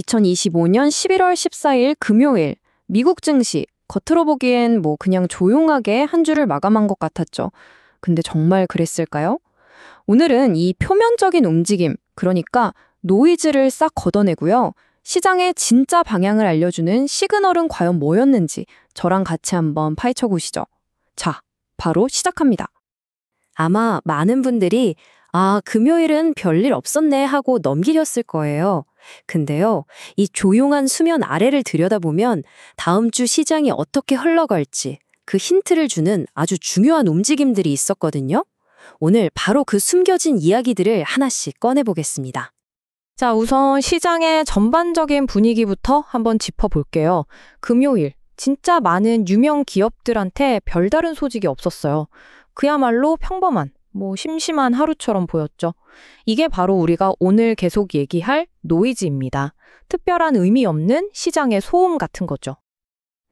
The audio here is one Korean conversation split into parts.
2025년 11월 14일 금요일 미국 증시 겉으로 보기엔 그냥 조용하게 한 주를 마감한 것 같았죠. 근데 정말 그랬을까요? 오늘은 이 표면적인 움직임, 그러니까 노이즈를 싹 걷어내고요. 시장의 진짜 방향을 알려주는 시그널은 과연 뭐였는지 저랑 같이 한번 파헤쳐 보시죠. 자, 바로 시작합니다. 아마 많은 분들이 금요일은 별일 없었네 하고 넘기셨을 거예요. 근데요, 이 조용한 수면 아래를 들여다보면 다음 주 시장이 어떻게 흘러갈지 그 힌트를 주는 아주 중요한 움직임들이 있었거든요. 오늘 바로 그 숨겨진 이야기들을 하나씩 꺼내보겠습니다. 자, 우선 시장의 전반적인 분위기부터 한번 짚어볼게요. 금요일, 진짜 많은 유명 기업들한테 별다른 소식이 없었어요. 그야말로 평범한, 심심한 하루처럼 보였죠. 이게 바로 우리가 오늘 계속 얘기할 노이즈입니다. 특별한 의미 없는 시장의 소음 같은 거죠.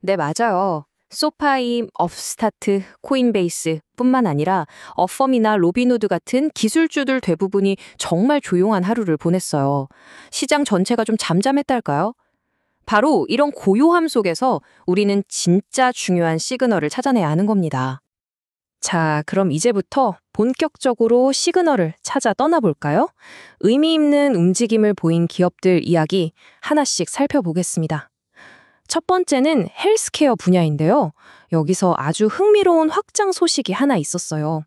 네, 맞아요. 소파임, 업스타트, 코인베이스 뿐만 아니라 어펌이나 로비노드 같은 기술주들 대부분이 정말 조용한 하루를 보냈어요. 시장 전체가 좀 잠잠했달까요? 바로 이런 고요함 속에서 우리는 진짜 중요한 시그널을 찾아내야 하는 겁니다. 자, 그럼 이제부터 본격적으로 시그널을 찾아 떠나볼까요? 의미 있는 움직임을 보인 기업들 이야기 하나씩 살펴보겠습니다. 첫 번째는 헬스케어 분야인데요. 여기서 아주 흥미로운 확장 소식이 하나 있었어요.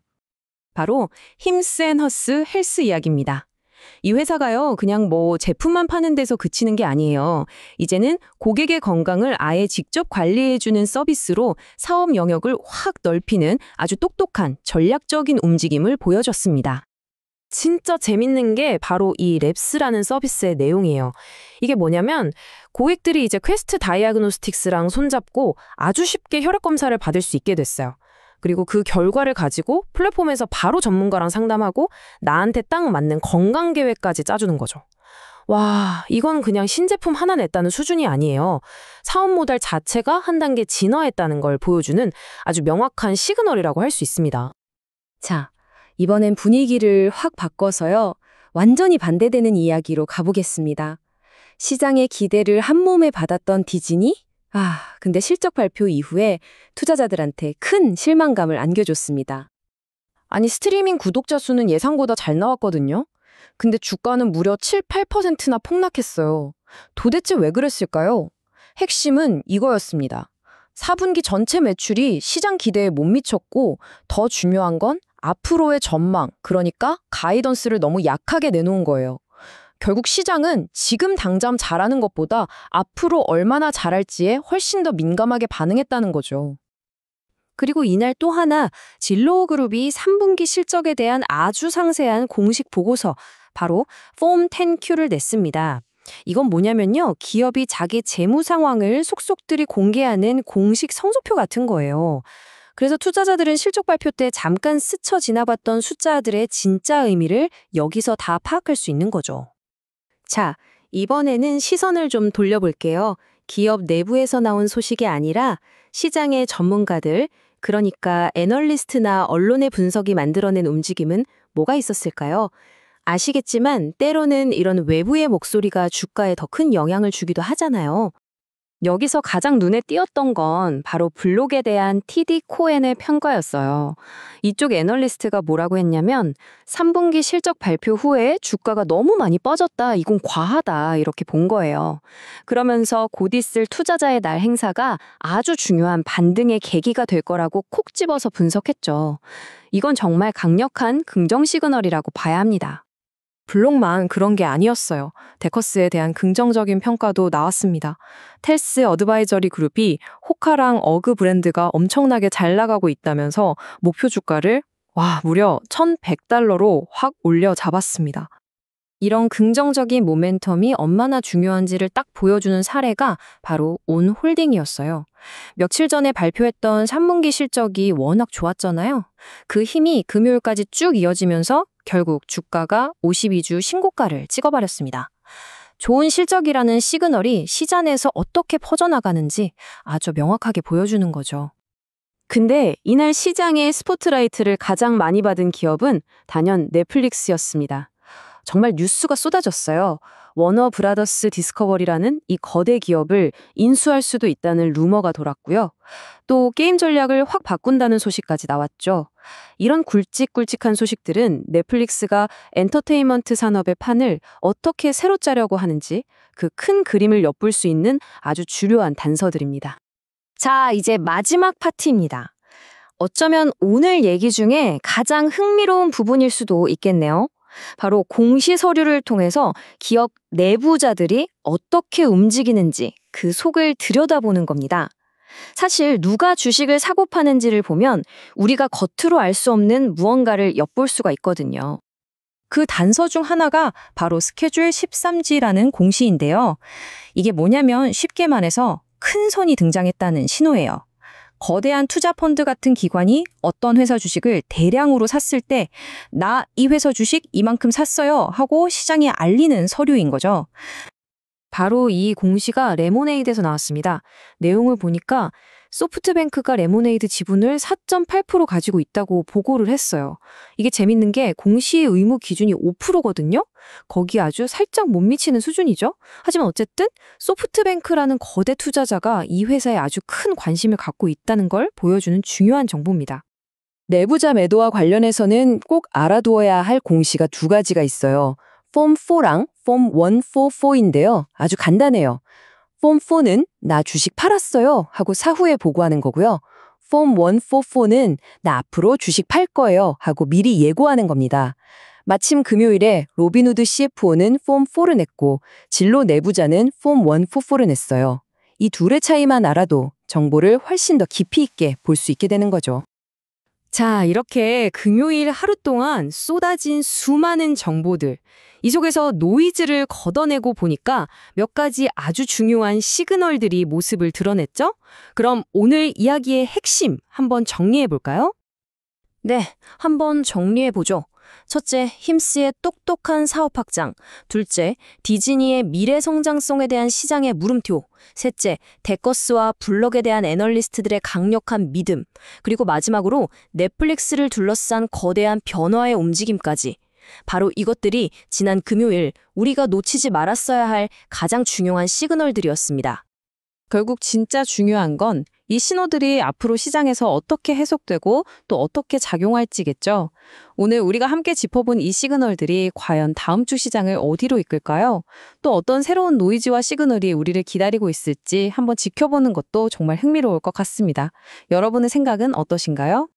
바로 힘스앤허스 헬스 이야기입니다. 이 회사가요, 그냥 제품만 파는 데서 그치는 게 아니에요. 이제는 고객의 건강을 아예 직접 관리해주는 서비스로 사업 영역을 확 넓히는 아주 똑똑한 전략적인 움직임을 보여줬습니다. 진짜 재밌는 게 바로 이 랩스라는 서비스의 내용이에요. 이게 뭐냐면 고객들이 이제 퀘스트 다이아그노스틱스랑 손잡고 아주 쉽게 혈액 검사를 받을 수 있게 됐어요. 그리고 그 결과를 가지고 플랫폼에서 바로 전문가랑 상담하고 나한테 딱 맞는 건강 계획까지 짜주는 거죠. 와, 이건 그냥 신제품 하나 냈다는 수준이 아니에요. 사업 모델 자체가 한 단계 진화했다는 걸 보여주는 아주 명확한 시그널이라고 할 수 있습니다. 자, 이번엔 분위기를 확 바꿔서요. 완전히 반대되는 이야기로 가보겠습니다. 시장의 기대를 한몸에 받았던 디즈니? 근데 실적 발표 이후에 투자자들한테 큰 실망감을 안겨줬습니다. 아니, 스트리밍 구독자 수는 예상보다 잘 나왔거든요. 근데 주가는 무려 7, 8%나 폭락했어요. 도대체 왜 그랬을까요? 핵심은 이거였습니다. 4분기 전체 매출이 시장 기대에 못 미쳤고 더 중요한 건 앞으로의 전망, 그러니까 가이던스를 너무 약하게 내놓은 거예요. 결국 시장은 지금 당장 잘하는 것보다 앞으로 얼마나 잘할지에 훨씬 더 민감하게 반응했다는 거죠. 그리고 이날 또 하나 진로우 그룹이 3분기 실적에 대한 아주 상세한 공식 보고서, 바로 폼 10Q를 냈습니다. 이건 뭐냐면요, 기업이 자기 재무 상황을 속속들이 공개하는 공식 성적표 같은 거예요. 그래서 투자자들은 실적 발표 때 잠깐 스쳐 지나봤던 숫자들의 진짜 의미를 여기서 다 파악할 수 있는 거죠. 자, 이번에는 시선을 좀 돌려볼게요. 기업 내부에서 나온 소식이 아니라 시장의 전문가들, 그러니까 애널리스트나 언론의 분석이 만들어낸 움직임은 뭐가 있었을까요? 아시겠지만 때로는 이런 외부의 목소리가 주가에 더 큰 영향을 주기도 하잖아요. 여기서 가장 눈에 띄었던 건 바로 블록에 대한 TD 코엔의 평가였어요. 이쪽 애널리스트가 뭐라고 했냐면 3분기 실적 발표 후에 주가가 너무 많이 빠졌다, 이건 과하다, 이렇게 본 거예요. 그러면서 곧 있을 투자자의 날 행사가 아주 중요한 반등의 계기가 될 거라고 콕 집어서 분석했죠. 이건 정말 강력한 긍정 시그널이라고 봐야 합니다. 블록만 그런 게 아니었어요. 데커스에 대한 긍정적인 평가도 나왔습니다. 텔스 어드바이저리 그룹이 호카랑 어그 브랜드가 엄청나게 잘 나가고 있다면서 목표 주가를 무려 $1,100로 확 올려 잡았습니다. 이런 긍정적인 모멘텀이 얼마나 중요한지를 딱 보여주는 사례가 바로 온홀딩이었어요. 며칠 전에 발표했던 3분기 실적이 워낙 좋았잖아요. 그 힘이 금요일까지 쭉 이어지면서 결국 주가가 52주 신고가를 찍어버렸습니다. 좋은 실적이라는 시그널이 시장에서 어떻게 퍼져나가는지 아주 명확하게 보여주는 거죠. 근데 이날 시장의 스포트라이트를 가장 많이 받은 기업은 단연 넷플릭스였습니다. 정말 뉴스가 쏟아졌어요. 워너 브라더스 디스커버리라는 이 거대 기업을 인수할 수도 있다는 루머가 돌았고요. 또 게임 전략을 확 바꾼다는 소식까지 나왔죠. 이런 굵직굵직한 소식들은 넷플릭스가 엔터테인먼트 산업의 판을 어떻게 새로 짜려고 하는지 그 큰 그림을 엿볼 수 있는 아주 주요한 단서들입니다. 자, 이제 마지막 파트입니다. 어쩌면 오늘 얘기 중에 가장 흥미로운 부분일 수도 있겠네요. 바로 공시 서류를 통해서 기업 내부자들이 어떻게 움직이는지 그 속을 들여다보는 겁니다. 사실 누가 주식을 사고 파는지를 보면 우리가 겉으로 알 수 없는 무언가를 엿볼 수가 있거든요. 그 단서 중 하나가 바로 스케줄 13G라는 공시인데요. 이게 뭐냐면 쉽게 말해서 큰 손이 등장했다는 신호예요. 거대한 투자 펀드 같은 기관이 어떤 회사 주식을 대량으로 샀을 때 나 이 회사 주식 이만큼 샀어요 하고 시장에 알리는 서류인 거죠. 바로 이 공시가 레모네이드에서 나왔습니다. 내용을 보니까 소프트뱅크가 레모네이드 지분을 4.8% 가지고 있다고 보고를 했어요. 이게 재밌는 게 공시의 의무 기준이 5%거든요. 거기 아주 살짝 못 미치는 수준이죠. 하지만 어쨌든 소프트뱅크라는 거대 투자자가 이 회사에 아주 큰 관심을 갖고 있다는 걸 보여주는 중요한 정보입니다. 내부자 매도와 관련해서는 꼭 알아두어야 할 공시가 두 가지가 있어요. 폼 4랑 폼 144인데요. 아주 간단해요. 폼 4는 나 주식 팔았어요 하고 사후에 보고하는 거고요. 폼 144는 나 앞으로 주식 팔 거예요 하고 미리 예고하는 겁니다. 마침 금요일에 로빈후드 CFO는 폼 4를 냈고 진로 내부자는 폼 144를 냈어요. 이 둘의 차이만 알아도 정보를 훨씬 더 깊이 있게 볼 수 있게 되는 거죠. 자, 이렇게 금요일 하루 동안 쏟아진 수많은 정보들. 이 속에서 노이즈를 걷어내고 보니까 몇 가지 아주 중요한 시그널들이 모습을 드러냈죠? 그럼 오늘 이야기의 핵심 한번 정리해 볼까요? 네, 한번 정리해 보죠. 첫째, 힘스의 똑똑한 사업 확장. 둘째, 디즈니의 미래 성장성에 대한 시장의 물음표. 셋째, 데커스와 블럭에 대한 애널리스트들의 강력한 믿음. 그리고 마지막으로 넷플릭스를 둘러싼 거대한 변화의 움직임까지. 바로 이것들이 지난 금요일 우리가 놓치지 말았어야 할 가장 중요한 시그널들이었습니다. 결국 진짜 중요한 건 이 신호들이 앞으로 시장에서 어떻게 해석되고 또 어떻게 작용할지겠죠. 오늘 우리가 함께 짚어본 이 시그널들이 과연 다음 주 시장을 어디로 이끌까요? 또 어떤 새로운 노이즈와 시그널이 우리를 기다리고 있을지 한번 지켜보는 것도 정말 흥미로울 것 같습니다. 여러분의 생각은 어떠신가요?